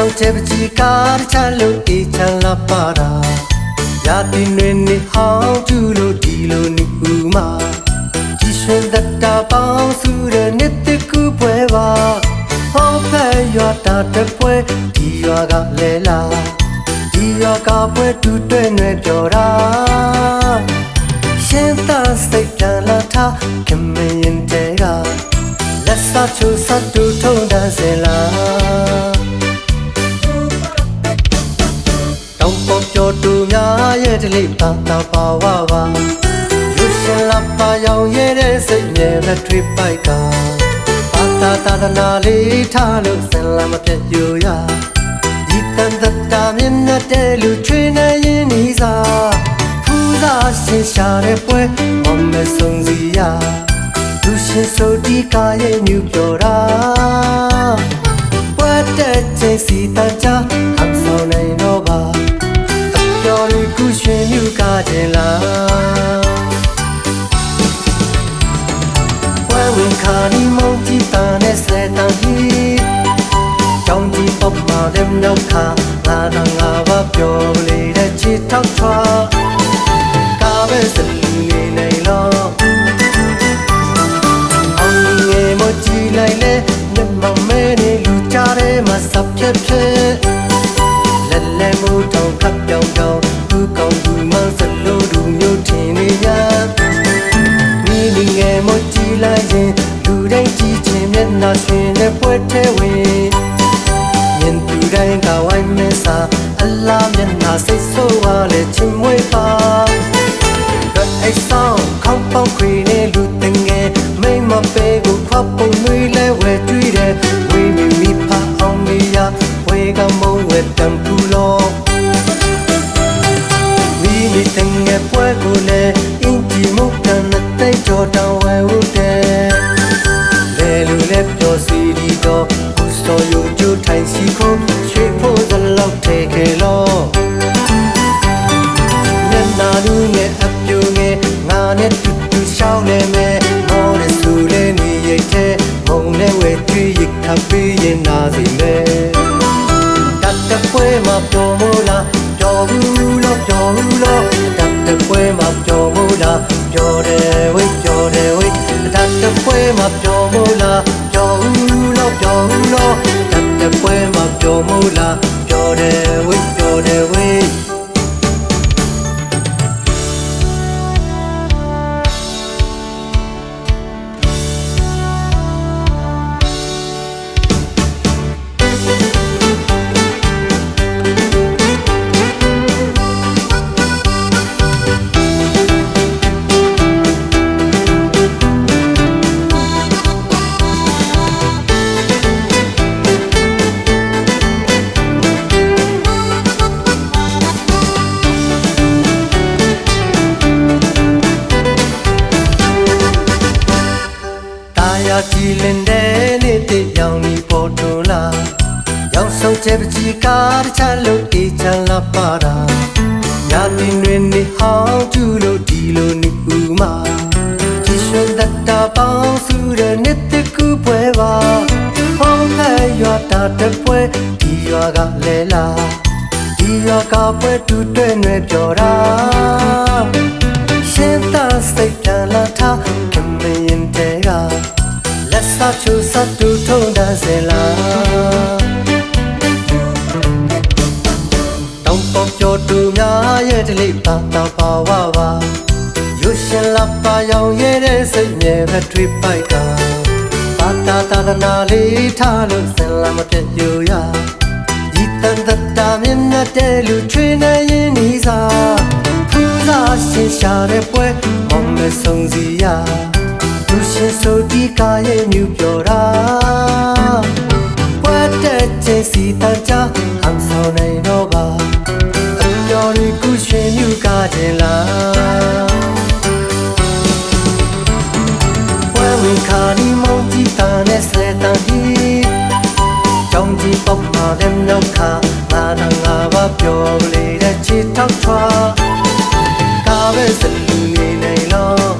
ဆောင်ချက်ပကြီးကားချလို့အေးချမ်းလာပါတာရာတင်တွင်နေဟောင်းကျူလို့ဒီလိုနေဥမာကြည်ရှင်သက်တာပေါင်းစုတဲ့နှစ်တကူပွဲပါဟောင်းဖက်ရွာတာတပွဲဒီရွာကလဲလာဒီရွာကပွဲတူတွဲ့နေပြောတာရှင်သာစိတ်ပြန်လာထားခင်မရင်တဲ့ကလက်စချိုးစတူထုံတန်းစင်လာတောင်ပေါ်ကျော်တူများရဲ့တလေးပါတာပါဝပါရွှေရှင်လာပါရောင်ရဲ့တဲ့စိတ်နဲ့မထွေးပိုက်ကပါတာတာတနာလေးထားလို့စင်လာမပြတ်ယူရဒီတန်တတာမြင်တဲ့လူချွေနေရင်ဤစားဖူးစားရှင်ရှာတဲ့ပွဲမမဆုံးစီရလူရှင်ဆိုဒီကာရဲ့ညူပြောတာပွဲတဲ့ချိန်စီတန်ချဟပ်ဆောင်နေတော့ပါအပြော်ဒီကုရှင်ညူကားခြင်းလားပွဲဝင်ခါနီမုန်ကြီးတာနဲ့ဆဲတန်ကြီးကြောင်းကြီးပေါက်မှာလည်းနောက်ခါငါတော့ငါဘာပြောလေတဲ့ချစ်ထောက်ထွားကားပဲစလူနေနေလို့ကြည်လိုက်လေမြမမဲနေလူကြတဲ့မှာစပ်ဖြစ်ဖြစ်လဲလဲမှုတောင်ခပ်ပြောင်ပြောင်သူကောင်းသူမစလို့သူမျိုးထင်နေရမိနေငယ်မကြည်လိုက်ရင်လူတိုင်းကြည်ချင်းမျက်နှာရှင်နဲ့ပွဲထဲဝင်မြင်သူတိုင်းကဝိုင်းမဲစာအလားမျက်နှာစိတ်ဆိုးပါလေချင်မွေးပါအိတ်ဆောင်ခေါင်းပေါက်ခွေနဲ့လူတင်ငယ်မိမပဲကိုခွပ်ပုံတွေလဲဝဲတွေ့တယ်ဝေးမိမိဖအောင်မရဝေကမုံဝဲတံပူလို့မိမိတင်ငယ်ပွဲကိုလဲအင်ကြီးမုတ်တန်တဲ့ကြော်တောင်ဝဲဦးတယ်လဲလူလဲပြောစီဒီတော့ကိုစောယူကျူထိုင်စီခုရွှေဖို့သလောက်ထဲခဲလို့မျက်နာလူငယ်အပြူငယ်ငါနဲ့တူတူရှောင်းနေမယ်မောနဲ့ဆူလဲနေရိတ်တဲ့မုံနဲ့ဝဲကျွေးရခပ်ပြီးရင်နာစီမယ်တတ်တဲ့ပွဲမှာပြောမို့လားပြောဘူးလို့ပြောဘူးလို့တတ်တဲ့ပွဲမှာပြောမို့လားပြောတယ်ဝိပြောတယ်ဝိတတ်တဲ့ပွဲမှာပြောမို့လားပြောဘူးလို့ပြောဘူးလို့တတ်တဲ့ပွဲမှာပြောမို့လားပြောတယ်ဝိပြောတယ်ဝိကြည်လင်တဲ့နေ့တည်းရောင်ဒီပေါ်ထွန်းလာရောက်ဆုံးချက်ပကြီးကားချလို့အေးချမ်းလာပါတာညာတင်တွင်နေဟောင်းကျူလို့ဒီလိုနေဥမာကြည်ရှင်သက်တာပေါင်းစုတဲ့နှစ်တကူပွဲပါဟောင်းဖက်ရွာတာတပွဲဒီရွာကလဲလာဒီရွာကပွဲတူတွဲ့နေပြောတာရှင်သာစိတ်ပြန်လာထားခင်မရင်တဲ့ကလက်စချိုးစတူထုံတန်းစင်လာတောင်ပေါ်ကျော်တူများရဲ့တလေးပါတာပါဝပါရွှေရှင်လာပါရောင်ရဲ့တဲ့စိတ်နဲ့မထွေးပိုက်ကပါတာတာနာလေးထားလို့စင်လာမပြတ်ယူရဒီတန်တတာမြင်တဲ့လူချွေနေရင်ဤစားဖူးစားရှင်ရှာတဲ့ပွဲမမဆုံးစီရလူရှင်ဆိုဒီကာရဲ့ညူပြောတာပွဲတဲ့ချိန်စီတန်ချဟမ်ဆောင်နေတော့ပါအပြော်ဒီကုရှင်ညူကားခြင်းလားပွဲဝင်ခါနီမုန်ကြီးတာနဲ့ဆဲတန်ကြီးကြောင်းကြီးပေါက်မှာလည်းနောက်ခါငါတော့ငါဘာပြောလေတဲ့ချစ်ထောက်ထွားကားပဲစလူနေနေလို့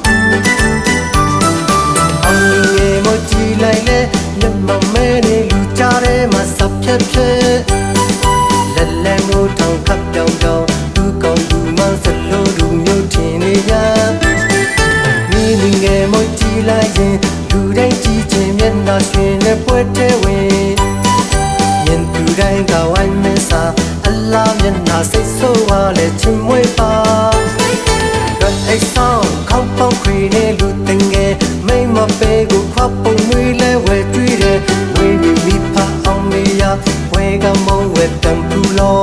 လိုက်လေမြမမဲနေလူကြတဲ့မှာစပ်ဖြစ်ဖြစ် မိုးထောင်ခပ်ပြောင်ပြောင်သူကောင်းသူမှစလို့လူမျိုးထင်နေရမိမိငယ်မွေးကြည့်လိုက်ရင်လူတိုင်းကြည့်ချင်းမျက်နှာရွှင်နဲ့ပွဲတဲ့ဝင်မြင်သူတိုင်းကဝိုင်းမစာအလားမျက်နှာစိတ်ဆိုးပါလေချင်မွေးပါအိတ်ဆောင်ခေါင်းပေါက်ခွေနဲ့လူတင်ငယ်မိမပဲကိုခွာပုံမွေးလဲဝဲတွေ့တယ်ဝေးပြီးမိဖအောင်မေးရဝဲကမောင်းဝဲတံပူလော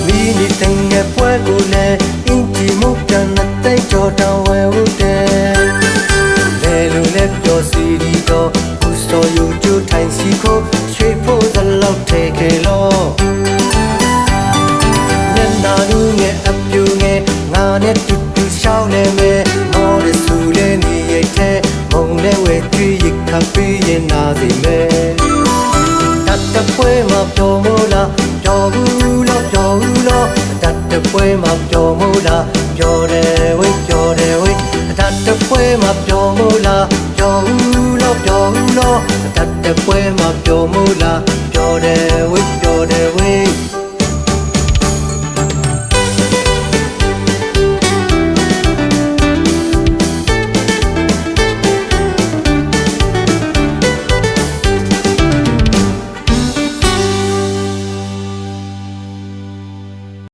မိနေတင်ငယ်ပွဲကိုလည်းအင်ဂျီမုတ်တန်တဲ့ကြောတောင်ဝဲဦးတယ်လဲလူနဲ့ပြောစီဒီတော့ဘူးစောယူကျထိုင်စီကိုရွှေဖို့သလောက်ထဲကေလောနာလူငယ်အပြူငယ်ငါနဲ့တူတူရှောင်းနေမယ်မော်ရဆူလေးနေရတဲ့မုံနဲ့ဝဲကြည့်ရခပ်ပြီးရင်နာစီမယ်တတ်တပွဲမှာပြောမို့လားပြောဘူးလားပြောဘူးလားတတ်တပွဲမှာပြောမို့လားပြောတယ်ဝဲပြောတယ်ဝဲတတ်တပွဲမှာပြောမို့လားပြောဘူးလားပြောဘူးလားတတ်တပွဲမှာပြောမို့လားပြောတယ်ဝဲပြောတယ်ဝဲ